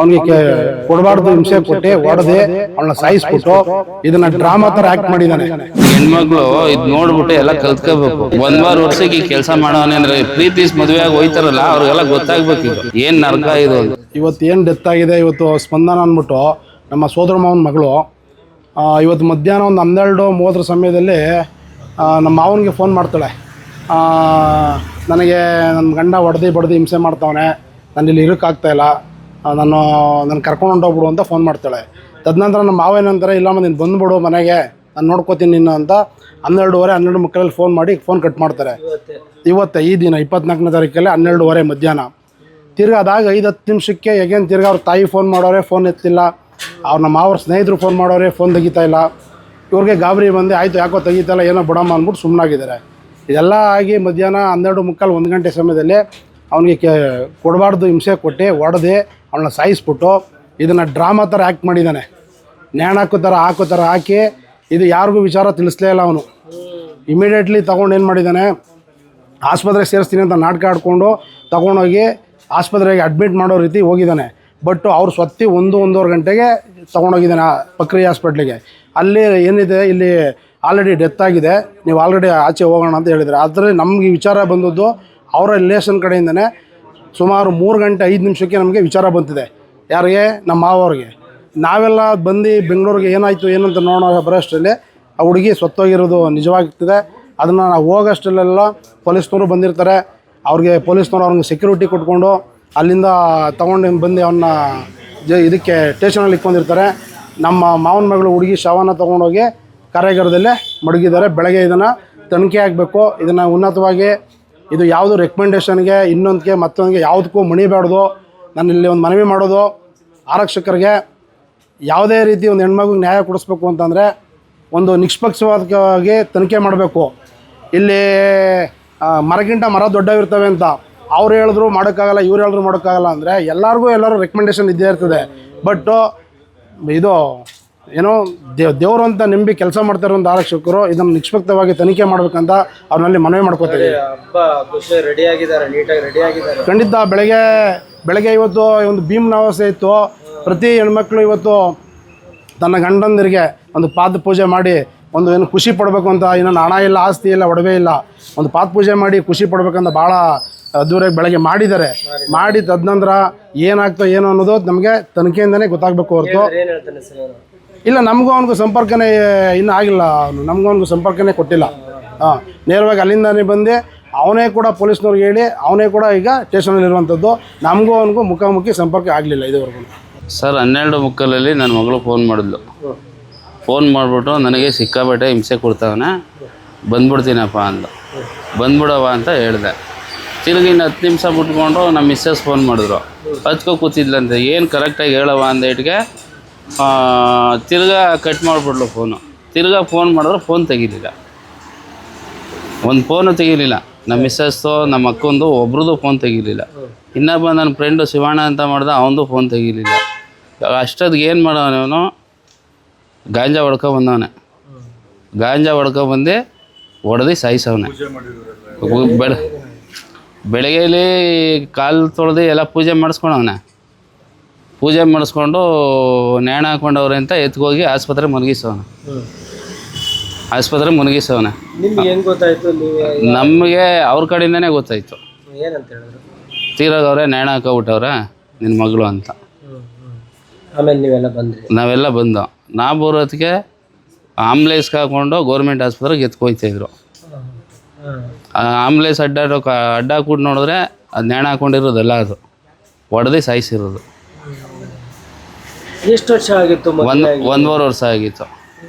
ಅವನಿಗೆ ಕೊಡಬಾರ್ದು ಹಿಂಸೆ ಕೊಟ್ಟು ಹೊಡೆದು ಅವನ ಸಾಯಿಸ್ಬಿಟ್ಟು ಇದನ್ನ ಡ್ರಾಮಾ ತರ ಆಕ್ಟ್ ಮಾಡಿದಾನೆ. ಹೆಣ್ಮಕ್ಳು ಇದ್ ನೋಡ್ಬಿಟ್ಟು ಎಲ್ಲ ಕಲ್ತ್ಕೋಬೇಕು. ಒಂದ್ವಾರ ವರ್ಷಕ್ಕೆ ಈ ಕೆಲಸ ಮಾಡೋನೆ ಅಂದ್ರೆ ಪ್ರೀತಿಸ್ ಮದುವೆಯಾಗಿ ಹೋಯ್ತಾರಲ್ಲ ಅವ್ರಿಗೆಲ್ಲ ಗೊತ್ತಾಗ್ಬೇಕು ಏನ್ ನರ್ಕ ಇದು. ಇವತ್ತು ಏನ್ ಡೆತ್ ಆಗಿದೆ, ಇವತ್ತು ಸ್ಪಂದನ ಅಂದ್ಬಿಟ್ಟು ನಮ್ಮ ಸೋದರ ಮಾವನ ಮಗಳು ಇವತ್ತು ಮಧ್ಯಾಹ್ನ ಒಂದು 12:30 ಸಮಯದಲ್ಲಿ ನಮ್ಮ ಮಾವನಿಗೆ ಫೋನ್ ಮಾಡ್ತಾಳೆ. ನನಗೆ ನನ್ನ ಗಂಡ ಹೊಡೆದು ಹಿಂಸೆ ಮಾಡ್ತಾವನೆ, ನಾನು ಇಲ್ಲಿ ಇರೋಕ್ಕಾಗ್ತಾಯಿಲ್ಲ, ನನ್ನ ಕರ್ಕೊಂಡು ಹೊಂಟೋಗ್ಬಿಡು ಅಂತ ಫೋನ್ ಮಾಡ್ತಾಳೆ. ತದನಂತರ ನಮ್ಮ ಮಾವ ಏನಂತಾರೆ, ಇಲ್ಲಮ್ಮ ನೀನು ಬಂದುಬಿಡು ಮನೆಗೆ, ನಾನು ನೋಡ್ಕೋತೀನಿ ನಿನ್ನ ಅಂತ 12:30 ಫೋನ್ ಮಾಡಿ ಫೋನ್ ಕಟ್ ಮಾಡ್ತಾರೆ. ಇವತ್ತೇ ಈ ದಿನ 24ನೇ ತಾರೀಕಲ್ಲಿ 12:30 ಮಧ್ಯಾಹ್ನ. ತಿರ್ಗಿ ಅದಾಗ 5-10 ನಿಮಿಷಕ್ಕೆ ಹೇಗೇನು ತಿರ್ಗಿ ಅವ್ರ ತಾಯಿ ಫೋನ್ ಮಾಡೋರೆ, ಫೋನ್ ಎತ್ತಿಲ್ಲ. ನಮ್ಮ ಮಾವ್ರ ಸ್ನೇಹಿತರು ಫೋನ್ ಮಾಡೋರೆ, ಫೋನ್ ತೆಗಿತಾ ಇಲ್ಲ. ಇವ್ರಿಗೆ ಗಾಬರಿ ಬಂದು ಆಯಿತು ಯಾಕೋ ತೆಗಿತಾಯಿಲ್ಲ, ಏನೋ ಬಿಡಮ್ಮ ಅಂದ್ಬಿಟ್ಟು ಸುಮ್ಮನಾಗಿದ್ದಾರೆ. ಇದೆಲ್ಲ ಆಗಿ ಮಧ್ಯಾಹ್ನ 12:45 1 ಗಂಟೆ ಸಮಯದಲ್ಲಿ ಅವನಿಗೆ ಕೊಡಬಾರ್ದು ಹಿಂಸೆ ಕೊಟ್ಟು ಹೊಡೆದು ಅವನ್ನ ಸಾಯಿಸ್ಬಿಟ್ಟು ಇದನ್ನು ಡ್ರಾಮಾ ಥರ ಆ್ಯಕ್ಟ್ ಮಾಡಿದ್ದಾನೆ. ನ್ಯಾಣ ಹಾಕೋ ಥರ ಹಾಕಿ ಇದು ಯಾರಿಗೂ ವಿಚಾರ ತಿಳಿಸ್ಲೇ ಇಲ್ಲ. ಅವನು ಇಮಿಡಿಯೇಟ್ಲಿ ತೊಗೊಂಡು ಏನು ಮಾಡಿದ್ದಾನೆ, ಆಸ್ಪತ್ರೆಗೆ ಸೇರಿಸ್ತೀನಿ ಅಂತ ನಾಟಕ ಆಡಿಕೊಂಡು ತೊಗೊಂಡೋಗಿ ಆಸ್ಪತ್ರೆಗೆ ಅಡ್ಮಿಟ್ ಮಾಡೋ ರೀತಿ ಹೋಗಿದ್ದಾನೆ. ಬಟ್ ಅವ್ರು ಸ್ವತ್ತಿ 1-1.5 ಗಂಟೆಗೆ ತೊಗೊಂಡೋಗಿದ್ದಾನೆ ಪ್ರಕ್ರಿಯೆ ಹಾಸ್ಪಿಟ್ಲಿಗೆ. ಅಲ್ಲಿ ಏನಿದೆ, ಇಲ್ಲಿ ಆಲ್ರೆಡಿ ಡೆತ್ ಆಗಿದೆ, ನೀವು ಆಲ್ರೆಡಿ ಆಚೆ ಹೋಗೋಣ ಅಂತ ಹೇಳಿದ್ದಾರೆ. ಆದರೆ ನಮಗೆ ವಿಚಾರ ಬಂದದ್ದು ಅವರ ರಿಲೇಷನ್ ಕಡೆಯಿಂದನೇ ಸುಮಾರು 3 ಗಂಟೆ 5 ನಿಮಿಷಕ್ಕೆ ನಮಗೆ ವಿಚಾರ ಬಂತಿದೆ. ಯಾರಿಗೆ? ನಮ್ಮ ಮಾವವ್ರಿಗೆ. ನಾವೆಲ್ಲ ಬಂದು ಬೆಂಗಳೂರಿಗೆ ಏನಾಯಿತು ಏನಂತ ನೋಡೋ ಬರೋಷ್ಟರಲ್ಲಿ ಆ ಹುಡುಗಿ ಸತ್ತೋಗಿರೋದು ನಿಜವಾಗ್ತಿದೆ. ಅದನ್ನು ನಾವು ಹೋಗೋಷ್ಟರಲ್ಲೆಲ್ಲ ಪೊಲೀಸ್ನವರು ಬಂದಿರ್ತಾರೆ. ಅವ್ರಿಗೆ ಪೊಲೀಸ್ನವ್ರು ಸೆಕ್ಯೂರಿಟಿ ಕೊಟ್ಕೊಂಡು ಅಲ್ಲಿಂದ ತೊಗೊಂಡು ಬಂದು ಅವನ್ನ ಇದಕ್ಕೆ ಸ್ಟೇಷನಲ್ಲಿ ಇಟ್ಕೊಂಡಿರ್ತಾರೆ. ನಮ್ಮ ಮಾವನ ಮಗಳು ಹುಡುಗಿ ಶವನ ತೊಗೊಂಡೋಗಿ ಕಾರ್ಯಾಗಾರದಲ್ಲೇ ಮಡಗಿದ್ದಾರೆ. ಬೆಳಗ್ಗೆ ಇದನ್ನು ತನಿಖೆ ಆಗಬೇಕು. ಇದನ್ನು ಉನ್ನತವಾಗಿ ಇದು ಯಾವುದು ರೆಕಮೆಂಡೇಷನ್ಗೆ ಇನ್ನೊಂದಕ್ಕೆ ಮತ್ತೊಂದಿಗೆ ಯಾವುದಕ್ಕೂ ಮಣಿಬಾರ್ದು. ನಾನು ಇಲ್ಲಿ ಒಂದು ಮನವಿ ಮಾಡೋದು, ಆರಕ್ಷಕರಿಗೆ ಯಾವುದೇ ರೀತಿ ಒಂದು ಹೆಣ್ಮಗುಗೆ ನ್ಯಾಯ ಕೊಡಿಸ್ಬೇಕು ಅಂತಂದರೆ ಒಂದು ನಿಷ್ಪಕ್ಷಪಾತವಾಗಿ ತನಿಖೆ ಮಾಡಬೇಕು. ಇಲ್ಲಿ ಮರಗಿಂತ ಮರ ದೊಡ್ಡವಿರ್ತವೆ ಅಂತ ಅವ್ರು ಹೇಳಿದ್ರು ಮಾಡೋಕ್ಕಾಗಲ್ಲ, ಇವ್ರು ಹೇಳಿದ್ರು ಮಾಡೋಕ್ಕಾಗಲ್ಲ ಅಂದರೆ ಎಲ್ಲರೂ ರೆಕಮೆಂಡೇಷನ್ ಇದ್ದೇ ಇರ್ತದೆ. ಬಟ್ಟು ಇದು ಏನೋ ದೇವರು ಅಂತ ನಂಬಿ ಕೆಲಸ ಮಾಡ್ತಾರೆ ಒಂದು ಆರಕ್ಷಕರು ಇದನ್ನು ನಿಷ್ಪಕ್ಷವಾಗಿ ತನಿಖೆ ಮಾಡ್ಬೇಕಂತ ಅವ್ರಲ್ಲಿ ಮನವಿ ಮಾಡ್ಕೋತೀವಿ. ಖಂಡಿತ ಬೆಳಗ್ಗೆ ಇವತ್ತು ಒಂದು ಭೀಮನವಸೆ ಇತ್ತು. ಪ್ರತಿ ಹೆಣ್ಮಕ್ಳು ಇವತ್ತು ತನ್ನ ಗಂಡಂದಿರಿಗೆ ಒಂದು ಪಾದ ಪೂಜೆ ಮಾಡಿ ಒಂದು ಏನು ಖುಷಿ ಪಡಬೇಕು ಅಂತ, ಇನ್ನೊಂದು ಹಣ ಇಲ್ಲ, ಆಸ್ತಿ ಇಲ್ಲ, ಒಡವೆ ಇಲ್ಲ, ಒಂದು ಪಾದ ಪೂಜೆ ಮಾಡಿ ಖುಷಿ ಪಡ್ಬೇಕಂತ ಭಾಳ ಅದ್ದೂರಿಯಾಗಿ ಬೆಳಗ್ಗೆ ಮಾಡಿದ್ದಾರೆ. ಮಾಡಿ ತದನಂತರ ಏನಾಗ್ತೋ ಏನೋ ಅನ್ನೋದು ನಮಗೆ ತನಿಖೆಯಿಂದನೇ ಗೊತ್ತಾಗಬೇಕು ಹೊರತು ಇಲ್ಲ ನಮಗೂ ಅವನಿಗೂ ಸಂಪರ್ಕನೇ ಇನ್ನೂ ಆಗಿಲ್ಲ. ನಮಗೂ ಅವನಿಗೂ ಸಂಪರ್ಕನೇ ಕೊಟ್ಟಿಲ್ಲ. ನೇರವಾಗಿ ಅಲ್ಲಿಂದನೇ ಬಂದು ಅವನೇ ಕೂಡ ಪೊಲೀಸ್ನವ್ರಿಗೆ ಹೇಳಿ ಅವನೇ ಕೂಡ ಈಗ ಸ್ಟೇಷನಲ್ಲಿರುವಂಥದ್ದು. ನಮಗೂ ಅವನಿಗೂ ಮುಖಾಮುಖಿ ಸಂಪರ್ಕ ಆಗಲಿಲ್ಲ ಇದುವರೆಗೂ. ಸರ್ 12:45 ನನ್ನ ಮಗಳು ಫೋನ್ ಮಾಡಿದ್ಲು. ಫೋನ್ ಮಾಡಿಬಿಟ್ಟು ನನಗೆ ಸಿಕ್ಕಾಪಟ್ಟೆ ಹಿಂಸೆ ಕೊಡ್ತಾವನೆ, ಬಂದ್ಬಿಡ್ತೀನಪ್ಪ ಅಂದು. ಬಂದ್ಬಿಡವ ಅಂತ ಹೇಳಿದೆ. ತಿರುಗಿ 10 ನಿಮಿಷ ಬಿಟ್ಕೊಂಡು ನಮ್ಮ ಮಿಸ್ಸಸ್ ಫೋನ್ ಮಾಡಿದ್ರು. ಕೂತಿದ್ಲಂತೆ, ಏನು ಕರೆಕ್ಟಾಗಿ ಹೇಳವ ಅಂದೇಟ್ಗೆ ತಿರ್ಗಾ ಕಟ್ ಮಾಡಿಬಿಡ್ಲು ಫೋನು. ತಿರ್ಗಾ ಫೋನ್ ಮಾಡಿದ್ರು ಫೋನ್ ತೆಗೀಲಿಲ್ಲ, ಒಂದು ಫೋನು ತೆಗೀಲಿಲ್ಲ. ನಮ್ಮ ಮಿಸ್ಸಸ್ಸು ನಮ್ಮ ಅಕ್ಕಂದು ಒಬ್ರದ್ದು ಫೋನ್ ತೆಗೀಲಿಲ್ಲ. ಇನ್ನೊಬ್ಬ ನನ್ನ ಫ್ರೆಂಡು ಶಿವಣ್ಣ ಅಂತ ಮಾಡ್ದೆ, ಅವನದು ಫೋನ್ ತೆಗೀಲಿಲ್ಲ. ಅಷ್ಟೊತ್ತಿಗೆ ಏನು ಮಾಡೋವನು, ಅವನು ಗಾಂಜಾ ಹೊಡ್ಕೊಬಂದವನೆ. ಗಾಂಜಾ ಹೊಡ್ಕೊಬಂದು ಹೊಡೆದು ಸಾಯಿಸವನೆ. ಬೆಳಗ್ಗೆಯಲ್ಲಿ ಕಾಲು ತೊಳೆದು ಎಲ್ಲ ಪೂಜೆ ಮಾಡಿಸ್ಕೊಂಡವನೆ. ಪೂಜೆ ಮಾಡಿಸ್ಕೊಂಡು ನೇಣ ಹಾಕೊಂಡವ್ರೆ ಅಂತ ಎತ್ಕೋಗಿ ಆಸ್ಪತ್ರೆ ಮುನಗಿಸವನೆ. ನಮಗೆ ಅವ್ರ ಕಡೆಯಿಂದನೇ ಗೊತ್ತಾಯಿತು. ತೀರಾಗವ್ರೆ, ನೇಣ ಹಾಕೋಬಿಟ್ಟವ್ರೆ ನಿನ್ನ ಮಗಳು ಅಂತ. ನಾವೆಲ್ಲ ಬಂದು ನಾವು ಬರೋದಕ್ಕೆ ಆಂಬ್ಲೆನ್ಸ್ಗೆ ಹಾಕ್ಕೊಂಡು ಗೌರ್ಮೆಂಟ್ ಆಸ್ಪತ್ರೆಗೆ ಎತ್ಕೊಯ್ತಾಯಿದ್ರು. ಆಂಬ್ಲೆನ್ಸ್ ಅಡ್ಡ ಹಾಕ್ಬಿಟ್ಟು ನೋಡಿದ್ರೆ ಅದು ನೇಣ ಹಾಕೊಂಡಿರೋದೆಲ್ಲ ಅದು ಹೊಡೆದು ಸಾಯಿಸಿರೋದು. ಎಷ್ಟು ವರ್ಷ ಆಗಿತ್ತು? 1.5 ವರ್ಷ ಆಗಿತ್ತು.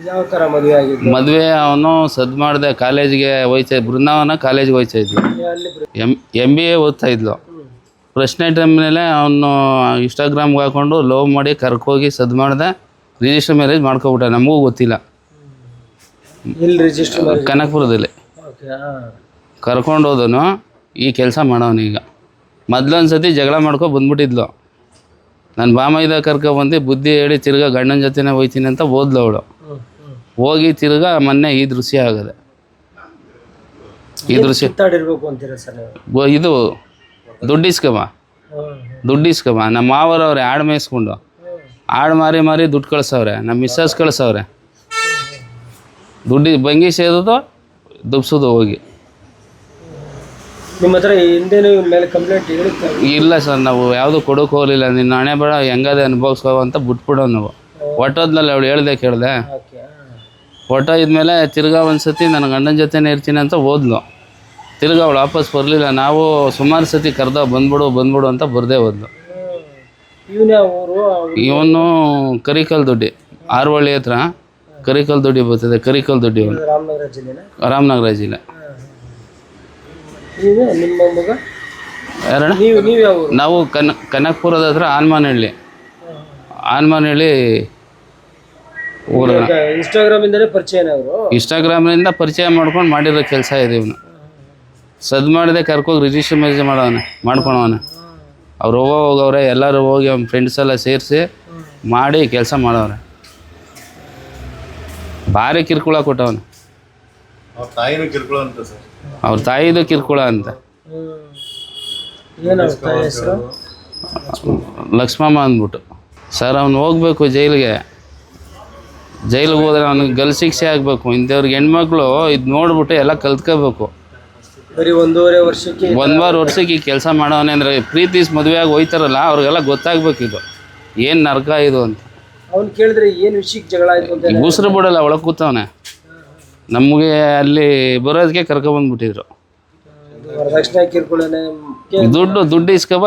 ಯಾವ ಥರ ಮದುವೆ ಆಗಿತ್ತು? ಮದುವೆ ಅವನು ಸದ್ ಮಾಡಿದೆ, ಕಾಲೇಜಿಗೆ ಬೃಂದಾವನ ಕಾಲೇಜಿಗೆ ಹೋಗ್ತಾಯಿದ್ಲು. MBA ಓದ್ತಾಯಿದ್ಲು. ಪ್ರಶ್ನೆ ಟೈಮ್ ಮೇಲೆ ಅವನು ಇನ್ಸ್ಟಾಗ್ರಾಮ್ಗೆ ಹಾಕ್ಕೊಂಡು ಲವ್ ಮಾಡಿ ಕರ್ಕೋಗಿ ಸದ್ ಮಾಡಿದೆ. ರಿಜಿಸ್ಟರ್ ಮ್ಯಾರೇಜ್ ಮಾಡ್ಕೊಬಿಟ್ಟ. ನಮಗೂ ಗೊತ್ತಿಲ್ಲ. ಕನಕಪುರದಲ್ಲಿ ಕರ್ಕೊಂಡು ಹೋದನು. ಈ ಕೆಲಸ ಮಾಡೋನೀಗ. ಮೊದಲೊಂದು ಸತಿ ಜಗಳ ಬಂದ್ಬಿಟ್ಟಿದ್ಲು. ನನ್ನ ಬಾಮೈದ ಕರ್ಕೊಬಂದು ಬುದ್ಧಿ ಹೇಳಿ ತಿರ್ಗಾ ಗಂಡನ ಜೊತೆನೇ ಹೋಯ್ತೀನಿ ಅಂತ ಓದ್ಲು ಅವಳು. ಹೋಗಿ ತಿರ್ಗಾ ಮೊನ್ನೆ ಈ ದೃಶ್ಯ ಆಗದೆ. ಈ ದೃಶ್ಯ ಇದು ದುಡ್ಡು ಇಸ್ಕಮ್ಮ. ದುಡ್ಡು ಇಸ್ಕೊಬ. ನಮ್ಮ ಮಾವರವ್ರೆ ಆಡು ಮೇಯಿಸ್ಕೊಂಡು ಆಡು ಮಾರಿ ದುಡ್ಡು ಕಳ್ಸವ್ರೆ. ನಮ್ಮ ಮಿಸ್ಸಸ್ ಕಳ್ಸವ್ರೆ. ದುಡ್ಡು ಬಂಗಿ ಸೇದೋದು ದುಬ್ಸೋದು ಹೋಗಿ. ನಿಮ್ಮ ಹತ್ರ ಹಿಂದೆನೂ ಇವ್ನ ಮೇಲೆ ಕಂಪ್ಲೇಂಟ್ ಹೇಳುತ್ತೆ? ಇಲ್ಲ ಸರ್, ನಾವು ಯಾವುದು ಕೊಡೋಕೆ ಹೋಗಲಿಲ್ಲ. ನಿನ್ನ ಹಣೆ ಬೇಡ ಹೆಂಗದೆ ಅನುಭವಿಸ್ಕೋ ಅಂತ ಬಿಟ್ಬಿಡೋ ನಾವು. ಹೊಟ್ಟೋದ್ನಲ್ಲಿ ಅವಳು ಹೇಳ್ದೆ ಕೇಳಿದೆ. ಹೊಟ್ಟೋ ಇದ್ಮೇಲೆ ತಿರ್ಗಾ ಒಂದ್ಸತಿ ನನ್ನ ಗಂಡನ ಜೊತೆನೇ ಇರ್ತೀನಿ ಅಂತ ಹೋದ್ಲು. ತಿರ್ಗಾ ಅವಳು ವಾಪಸ್ ಬರಲಿಲ್ಲ. ನಾವು ಸುಮಾರು ಸತಿ ಕರೆದ ಬಂದ್ಬಿಡು ಅಂತ ಬರದೇ ಹೋದ್ಲು. ಇವನು ಕರಿಕಲ್ ದೊಡ್ಡಿ, ಆರ್ವಳ್ಳಿ ಹತ್ರ ಕರಿಕಲ್ ದೊಡ್ಡಿ ಬರ್ತದೆ. ಕರಿಕಲ್ ದೊಡ್ಡಿ ಇವನು ರಾಮನಗರ ಜಿಲ್ಲೆ. ನಿಮ್ಮ ಮಗ ಯಾರಣ್ಣ? ನಾವು ಕನಕಪುರದ ಹತ್ರ ಆನ್ಮಾನಹಳ್ಳಿ ಊರ. ಇನ್ಸ್ಟಾಗ್ರಾಮಿಂದಲೇ ಪರಿಚಯನ ಅವರು? ಇನ್ಸ್ಟಾಗ್ರಾಮಿಂದ ಪರಿಚಯ ಮಾಡ್ಕೊಂಡು ಮಾಡಿರೋ ಕೆಲಸ ಇದೆ. ಇವನು ಮಾಡಿದೆ ಕರ್ಕೋಗಿ ರಿಜಿಸ್ಟರ್ ಮ್ಯಾರೇಜ್ ಮಾಡ್ಕೊಳವನೆ. ಅವ್ರು ಹೋಗವ್ರೆ, ಎಲ್ಲರೂ ಹೋಗಿ ಅವ್ನ ಫ್ರೆಂಡ್ಸ್ ಎಲ್ಲ ಸೇರಿಸಿ ಮಾಡಿ ಕೆಲಸ ಮಾಡವ್ರೆ. ಭಾರಿ ಕಿರ್ಕುಳ ಕೊಟ್ಟವನು. ಅವ್ರ ತಾಯಿದು ಕಿರ್ಕುಳ ಅಂತ. ಲಕ್ಷ್ಮಮ್ಮ ಅಂದ್ಬಿಟ್ಟು. ಸರ್ ಅವ್ನು ಹೋಗ್ಬೇಕು ಜೈಲಿಗೆ ಹೋದ್ರೆ ಅವ್ನಿಗೆ ಗಲ್ ಶಿಕ್ಷೆ ಆಗಬೇಕು. ಇಂಥವ್ರಿಗೆ ಹೆಣ್ಮಕ್ಳು ಇದು ನೋಡ್ಬಿಟ್ಟು ಎಲ್ಲ ಕಲ್ತ್ಕೋಬೇಕು. ಬರೀ 1.5 ವರ್ಷಕ್ಕೆ ಈ ಕೆಲಸ ಮಾಡೋವನೆ ಅಂದರೆ ಪ್ರೀತಿಸ್ ಮದುವೆಯಾಗಿ ಹೋಯ್ತಾರಲ್ಲ ಅವ್ರಿಗೆಲ್ಲ ಗೊತ್ತಾಗ್ಬೇಕು ಇದು ಏನು ನರಕ ಇದು ಅಂತ. ಅವ್ನು ಕೇಳಿದ್ರೆ ಏನು ವಿಷಯಕ್ಕೆ ಜಗಳ ಆಯ್ತು ಅಂತ ಉಸಿರು ಬಿಡಲ್ಲ, ಒಳಗೆ ಕೂತವನೆ. ನಮಗೆ ಅಲ್ಲಿ ಬರೋದಕ್ಕೆ ಕರ್ಕೊಬಂದ್ಬಿಟ್ಟಿದ್ರು. ವರದಕ್ಷಿಣೆ ಕಿರುಕುಳನೇ ದುಡ್ಡು ಇಸ್ಕೊಬ